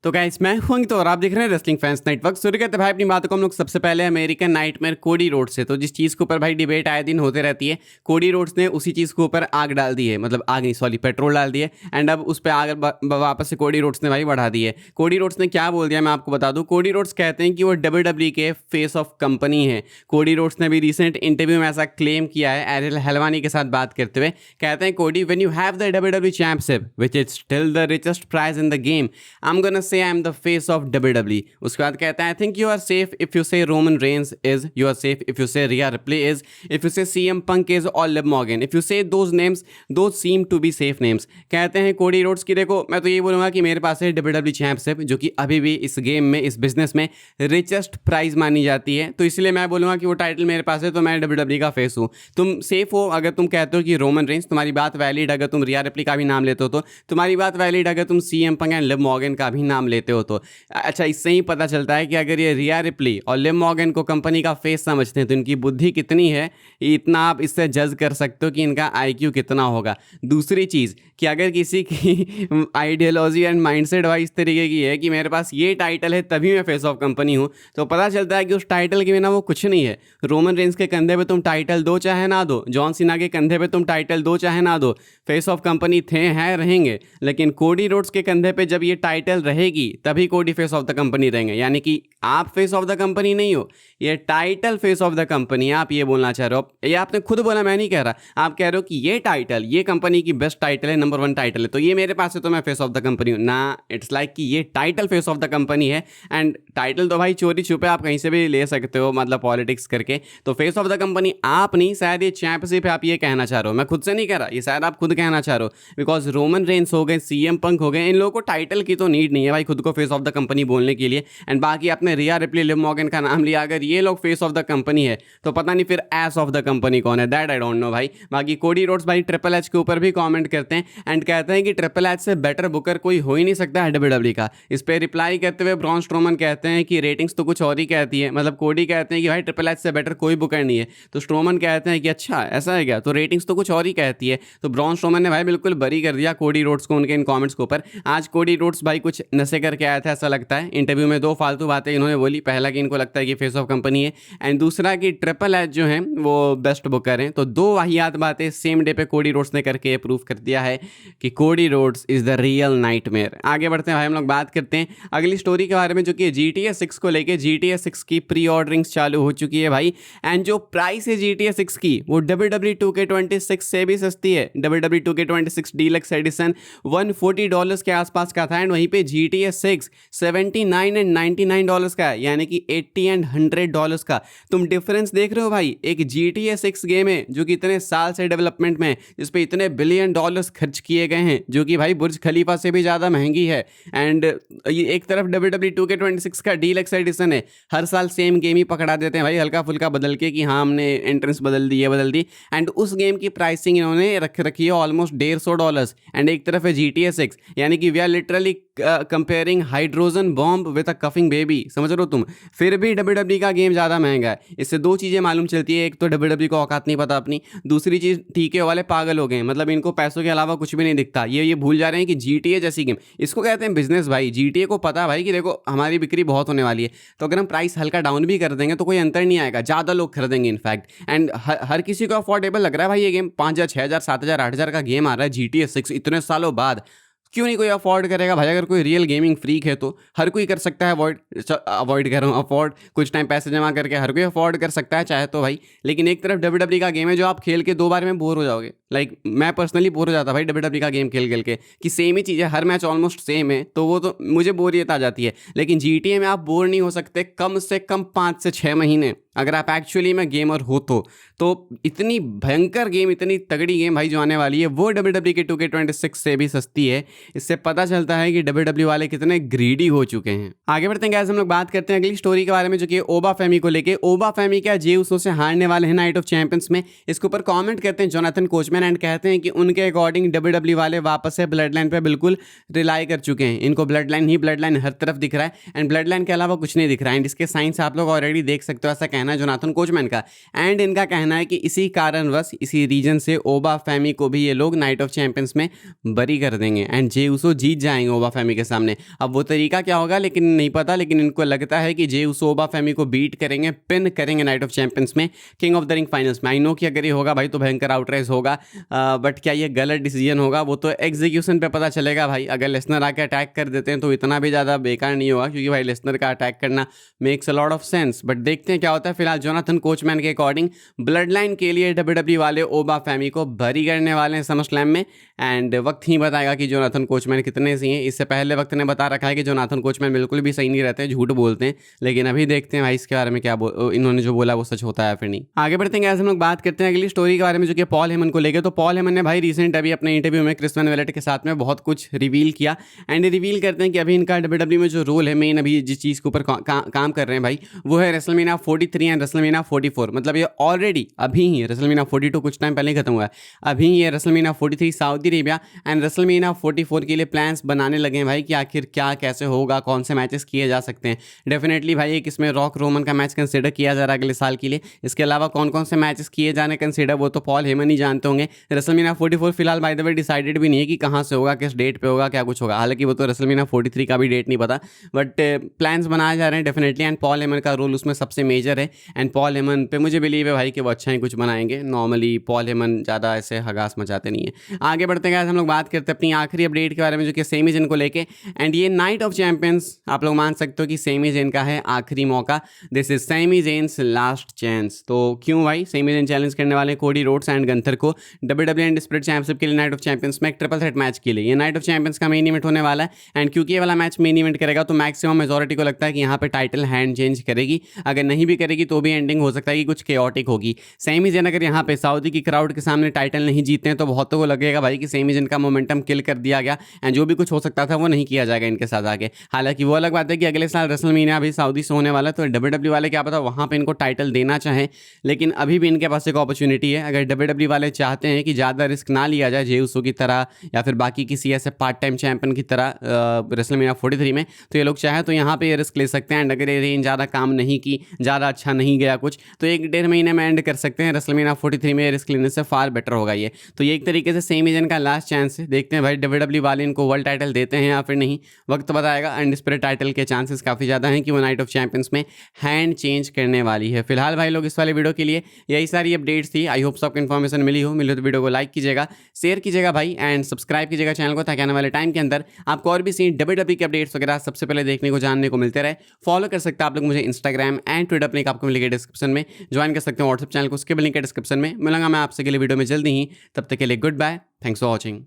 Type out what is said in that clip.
तो गाइस मैं हूं तो और आप देख रहे हैं रेसलिंग फैंस नेटवर्क। शुरू करते भाई अपनी बातों को हम लोग सबसे पहले अमेरिकन नाइटमेयर कोडी रोड्स से। तो जिस चीज़ के ऊपर भाई डिबेट आए दिन होते रहती है, कोडी रोड्स ने उसी चीज़ के ऊपर आग डाल दी है, मतलब आग नहीं सॉरी पेट्रोल डाल दी है। एंड अब उस पर आग वापस से कोडी रोड्स ने भाई बढ़ा दी है। कोडी रोड्स ने क्या बोल दिया मैं आपको बता दूं। कोडी रोड्स कहते हैं कि वो WWE के फेस ऑफ कंपनी है। कोडी रोड्स ने भी रिसेंट इंटरव्यू में ऐसा क्लेम किया है एरियल हेलवानी के साथ बात करते हुए। कहते हैं Cody, when you have the WWE championship which is still the richest prize in the game, I am gonna say I am the face of WWE। उसके बाद कहता है I think you are safe if you say Roman Reigns is, you are safe if you say Rhea Ripley is, if you say CM Punk is or Liv Morgan, if you say those names those seem to be safe names. कहते हैं Cody Rhodes की देखो मैं तो ये बोलूंगा कि मेरे पास है WWE चैंपियनशिप जो कि अभी भी इस गेम में इस बिजनेस में रिचेस्ट प्राइज मानी जाती है, तो इसलिए मैं बोलूंगा कि वो टाइटल मेरे पास है तो मैं WWE का फेस हूँ। तुम सेफ हो अगर तुम कहते हो कि रोमन रेंस, तुम्हारी बात वैलिड अगर तुम रिया रिप्ले का भी नाम लेते हो तो, तुम्हारी बात वैलिड अगर तुम CM punk and Liv Morgan का भी नाम लेते हो तो। अच्छा, इससे ही पता चलता है कि अगर ये रिया रिप्ली और लिव मॉर्गन को कंपनी का फेस समझते हैं तो इनकी बुद्धि कितनी है, इतना आप इससे जज कर सकते हो कि इनका IQ कितना होगा। दूसरी चीज़ कि अगर किसी की आइडियोलॉजी एंड माइंडसेट वाइज इस तरीके की है कि मेरे पास ये टाइटल है तभी मैं फेस ऑफ कंपनी हूँ, तो पता चलता है कि उस टाइटल के बिना वो कुछ नहीं है। रोमन रेंस के कंधे पे तुम टाइटल दो चाहे ना दो, जॉन सीना के कंधे पे तुम टाइटल दो चाहे ना दो, फेस ऑफ कंपनी थे हैं रहेंगे। लेकिन कोडी रोड्स के कंधे पे जब ये टाइटल रहेगी तभी कोडी फेस ऑफ द कंपनी रहेंगे। यानी कि आप फेस ऑफ द कंपनी नहीं हो, ये title face of the company है। आप ये बोलना चाह रहे हो, ये आपने खुद बोला, मैं नहीं कह रहा। आप कह रहे हो कि ये टाइटल ये कंपनी की बेस्ट टाइटल है, नंबर 1 टाइटल है, तो ये मेरे पास है तो मैं फेस ऑफ द कंपनी हूँ ना। इट्स लाइक कि ये title face of the company है। एंड टाइटल तो भाई चोरी छुपे आप कहीं से भी ले सकते हो, मतलब पॉलिटिक्स करके। तो फेस ऑफ द कंपनी आप नहीं, शायद ये चैंपियनशिप आप ये कहना चाह रहे हो, मैं खुद से नहीं कह रहा, ये शायद आप खुद कहना चाह रहे हो। बिकॉज रोमन रेंस हो गए, CM पंक हो गए, इन लोगों को टाइटल की तो नीड नहीं है भाई खुद को फेस ऑफ द कंपनी बोलने के लिए। एंड बाकी आपने रिया रिप्ली लिव मॉर्गन का नाम लिया, अगर ये लोग फेस ऑफ द कंपनी है तो पता नहीं फिर एस ऑफ द कंपनी कौन है, दैट आई डोंट नो भाई। बाकी कोडी रोड्स भाई ट्रिपल एच के ऊपर भी कमेंट करते हैं एंड कहते हैं कि ट्रिपल एच से बेटर बुकर कोई हो ही नहीं सकता है WWE का। इस पर रिप्लाई करते हुए ब्रॉन स्ट्रोमन कहते हैं कि रेटिंग्स तो कुछ और ही कहती है, मतलब कोडी कहते हैं कि भाई ट्रिपल एच से बेटर कोई बुकर नहीं है, तो स्ट्रोमन कहते हैं कि अच्छा ऐसा है क्या, तो रेटिंग्स तो कुछ और ही कहती है। तो ब्रॉन स्ट्रोमन ने भाई बिल्कुल बरी कर दिया कोडी रोड्स को उनके इन कमेंट्स के ऊपर। आज कोडी रोड्स भाई कुछ नशे करके आया था ऐसा लगता है, इंटरव्यू में 2 फालतू बातें इन्होंने बोली। पहला कि इनको लगता है कि फेस ऑफ कंपनी है, एंड दूसरा कि ट्रिपल एच जो है वो बेस्ट बुकर हैं। तो 2 वाहियात बातें सेम डे पे कोडी रोड्स ने करके प्रूव कर दिया है कि Cody Rhodes is the real nightmare. आगे बढ़ते हैं भाई, हम लोग बात करते हैं अगली स्टोरी के बारे में जो कि GTA 6 को लेके। GTA 6 की प्री ऑर्डरिंग्स चालू हो चुकी है भाई, एंड जो प्राइस है GTA 6 की वो WWE 2K26 से भी सस्ती है। WWE 2K26 डीलक्स एडिशन $140 के आसपास का था, एंड वहीं पे GTA 6 $79 एंड $99 का है, यानी कि $80 एंड $100 का। तुम डिफरेंस देख रहे हो भाई, एक GTA 6 गेम है जो कि इतने साल से डेवलपमेंट में, जिस पे इतने $बिलियन खर्च किए गए हैं, जो कि भाई बुर्ज खलीफा से भी ज़्यादा महंगी है। एंड ये एक तरफ WWE 2K26 का डीलक्स एडिशन है, हर साल सेम गेम ही पकड़ा देते हैं भाई हल्का फुल्का बदल के कि हाँ हमने एंट्रेंस बदल दी, ये बदल दी। एंड उस गेम की प्राइसिंग इन्होंने रख रखी है ऑलमोस्ट $150। एंड एक तरफ है GTA 6, यानी कि we are literally comparing hydrogen bomb with a coughing baby, समझ रहे हो तुम। फिर भी WWE का गेम ज़्यादा महंगा है। इससे 2 चीज़ें मालूम चलती है, एक तो WWE को औकात नहीं पता अपनी, दूसरी चीज़ TK वाले पागल हो गए हैं, मतलब इनको पैसों के अलावा कुछ भी नहीं दिखता। ये भूल जा रहे हैं कि GTA जैसी गेम, इसको कहते हैं बिजनेस भाई। GTA को पता भाई कि देखो हमारी बिक्री बहुत होने वाली है, तो अगर हम प्राइस हल्का डाउन भी कर देंगे तो कोई अंतर नहीं आएगा, ज़्यादा लोग खरीदेंगे इनफैक्ट। एंड हर किसी को अफोर्डेबल लग रहा है भाई ये गेम। 5,000 6,000 7,000 8,000 का गेम आ रहा है GTA 6 इतने सालों बाद, क्यों नहीं कोई अफोर्ड करेगा भाई। अगर कोई रियल गेमिंग फ्रीक है तो हर कोई कर सकता है अवॉइड कर रहा हूँ अफोर्ड, कुछ टाइम पैसे जमा करके हर कोई अफोर्ड कर सकता है चाहे तो भाई। लेकिन एक तरफ WWE का गेम है जो आप खेल के 2 बार में बोर हो जाओगे। लाइक मैं पर्सनली बोर हो जाता भाई WWE का गेम खेल के कि सेम ही चीज़ है, हर मैच ऑलमोस्ट सेम है, तो वो तो मुझे बोरियत आ जाती है। लेकिन GTA में आप बोर नहीं हो सकते कम से कम 5 से 6 महीने, अगर आप एक्चुअली में गेमर हो तो इतनी भयंकर गेम, इतनी तगड़ी गेम भाई जो आने वाली है वो WWE के 2K26 से भी सस्ती है। इससे पता चलता है कि WWE वाले कितने ग्रीडी हो चुके हैं। आगे बढ़ते हैं, हम लोग बात करते हैं अगली स्टोरी के बारे में जो कि ओबा फेमी को लेके। ओबा फेमी क्या जे उसो से हारने वाले हैं नाइट ऑफ चैंपियंस में, इसके ऊपर कमेंट करते हैं जोनाथन कोचमैन स्पोक्समैन एंड कहते हैं कि उनके अकॉर्डिंग डब्ल्यूडब्ल्यू वाले वापस से ब्लड लाइन पर बिल्कुल रिलाई कर चुके हैं। इनको ब्लड लाइन हर तरफ दिख रहा है एंड ब्लड लाइन के अलावा कुछ नहीं दिख रहा है। एंड इसके साइंस आप लोग ऑलरेडी देख सकते हो, ऐसा कहना है जोनाथन कोचमैन का। एंड इनका कहना है कि इसी कारणवश इसी रीजन से ओबा फैमी को भी ये लोग नाइट ऑफ चैंपियंस में बरी कर देंगे एंड जे उसो जीत जाएंगे ओबा फैमी के सामने। अब वो तरीका क्या होगा लेकिन नहीं पता, लेकिन इनको लगता है कि जे उसो ओबा फैमी को बीट करेंगे, पिन करेंगे नाइट ऑफ चैंपियंस में King of the Ring finals में। आई नो कि अगर ये होगा भाई तो भयंकर आउटराइज होगा, बट क्या ये गलत डिसीजन होगा वो तो एग्जीक्यूशन पे पता चलेगा भाई। अगर लेसनर आके अटैक कर देते हैं तो इतना भी ज़्यादा बेकार नहीं होगा, क्योंकि भाई लेसनर का अटैक करना makes a lot of sense. But देखते हैं क्या होता है। फिलहाल जोनाथन कोचमैन के अकॉर्डिंग ब्लड लाइन के लिए डब्ल्यूडब्ल्यू वाले ओबा फैमी को बरी करने वाले हैं समर स्लैम में। एंड वक्त ही बताएगा कि जोनाथन कोचमैन कितने सही हैं। इससे पहले वक्त ने बता रखा है कि जोनाथन कोचमैन बिल्कुल भी सही नहीं रहते, झूठ बोलते हैं। लेकिन अभी देखते हैं भाई इसके बारे में क्या इन्होंने जो बोला वो सच होता है फिर नहीं। आगे बढ़ते हैं, हम लोग बात करते हैं अगली स्टोरी के बारे में, जो कि पॉल हेमन को लेकर। तो पॉल हेमन ने भाई रिसेंट अभी अपने इंटरव्यू में क्रिस वैलेट के साथ में बहुत कुछ रिवील किया। एंड रिवील करते हैं कि अभी इनका डब्ल्यूडब्ल्यू में जो रोल है, मेन अभी जिस चीज़ के ऊपर काम कर रहे हैं भाई, वो है रेसलमेनिया 43 एंड रेसलमेनिया 44। मतलब ये ऑलरेडी अभी ही रेसलमेनिया 42 कुछ टाइम पहले खत्म हुआ है, अभी ये WrestleMania 43 Saudi Arabia and WrestleMania 44 के लिए प्लान्स बनाने लगे हैं भाई कि आखिर क्या कैसे होगा, कौन से मैचेस किए जा सकते हैं। डेफिनेटली भाई एक इसमें रॉक रोमन का मैच कंसिडर किया जा रहा है अगले साल के लिए। इसके अलावा कौन कौन से मैचेस किए जाने कंसिडर वो तो पॉल हेमन ही जानते होंगे। रेसलमेनिया 44 फिलहाल बाय द वे डिसाइडेड भी नहीं है कि कहाँ से होगा, किस डेट पे होगा, क्या कुछ होगा। हालांकि वो तो रेसलमेनिया 43 का भी डेट नहीं पता, बट प्लान्स बनाए जा रहे हैं डेफिनेटली। एंड पॉल हेमन का रोल उसमें सबसे मेजर है। एंड पॉल हेमन पे मुझे बिलीव है भाई कि वो अच्छा ही कुछ बनाएंगे। नॉर्मली पॉल हेमन ज़्यादा ऐसे हगास मचाते नहीं है। आगे बढ़ते हैं हम लोग बात करते हैं अपनी आखिरी अपडेट के बारे में, जो कि सेमी जेन को लेके। एंड ये नाइट ऑफ चैंपियंस आप लोग मान सकते हो कि सेमी जेन का है आखिरी मौका। This is Sami Zayn's last chance. तो क्यों भाई सेमी जेन चैलेंज करने वाले कोडी रोड्स एंड गंथर को डब्ल्यूडब्ल्यू एंड स्पिरिट चैंपियनशिप के लिए नाइट ऑफ चैंपियंस में एक ट्रिपल थ्रेट मैच के लिए। ये नाइट ऑफ चैंपियंस का मेन इवेंट होने वाला है। एंड क्योंकि ये वाला मैच मेन इवेंट करेगा तो मैक्सिमम मेजॉरिटी को लगता है कि यहाँ पे टाइटल हैंड चेंज करेगी। अगर नहीं भी करेगी तो भी एंडिंग हो सकता है कि कुछ केओटिक होगी। सेमी जेन अगर यहाँ पे सऊदी की क्राउड के सामने टाइटल नहीं जीतते हैं तो बहुतों को लगेगा भाई कि सेमी जेन का मोमेंटम किल कर दिया गया एंड जो भी कुछ हो सकता था वो नहीं किया जाएगा इनके साथ आगे। हालांकि वो अलग बात है कि अगले साल रेसलमेनिया भी सऊदी से होने वाला है, तो डब्ल्यूडब्ल्यू वाले क्या पता वहाँ पे इनको टाइटल देना चाहें। लेकिन अभी भी इनके पास एक अपॉर्चुनिटी है। अगर डब्ल्यूडब्ल्यू वाले चाहते हैं कि ज़्यादा रिस्क ना लिया जाए जे उसो की तरह या फिर बाकी किसी ऐसे पार्ट टाइम चैंपियन की तरह रेसलमेनिया 43 में, तो ये लोग चाहे तो यहाँ पे ये रिस्क ले सकते हैं। एंड अगर ये रेंज ज़्यादा काम नहीं की, ज़्यादा अच्छा नहीं गया कुछ, तो 1-1.5 महीने में एंड कर सकते हैं। रेसलमेनिया 43 में रिस्क लेने से फार बेटर होगा ये। तो ये एक तरीके से सेमी जेन का लास्ट चांस है। देखते हैं भाई डब्ल्यूडब्ल्यू वाले इनको वर्ल्ड टाइटल देते हैं या फिर नहीं, वक्त बताएगा। एंड स्पिरिट टाइटल के चांसेस काफ़ी ज़्यादा हैं कि वो नाइट ऑफ चैंपियंस में हैंड चेंज करने वाली है। फिलहाल भाई लोग इस वाले वीडियो के लिए यही सारी अपडेट्स थी। आई होप सबको इन्फॉर्मेशन मिली हो तो वीडियो को लाइक कीजिएगा, शेयर कीजिएगा भाई एंड सब्सक्राइब कीजिएगा चैनल को, ताकि आने वाले टाइम के अंदर आपको और भी सीन डब्ल्यूडब्ल्यू के अपडेट्स वगैरह सबसे पहले देखने को जानने को मिलते रहे। फॉलो कर सकते हैं आप लोग मुझे इंस्टाग्राम एंड ट्विटर लिंक आपको मिलेगा डिस्क्रिप्शन में। ज्वाइन कर सकते हैं व्हाट्सएप चैनल को, उसके भी लिंक है डिस्क्रिप्शन में। मिलूंगा मैं आपसे अगले वीडियो में जल्दी ही, तब तक के लिए good bye, thanks for watching.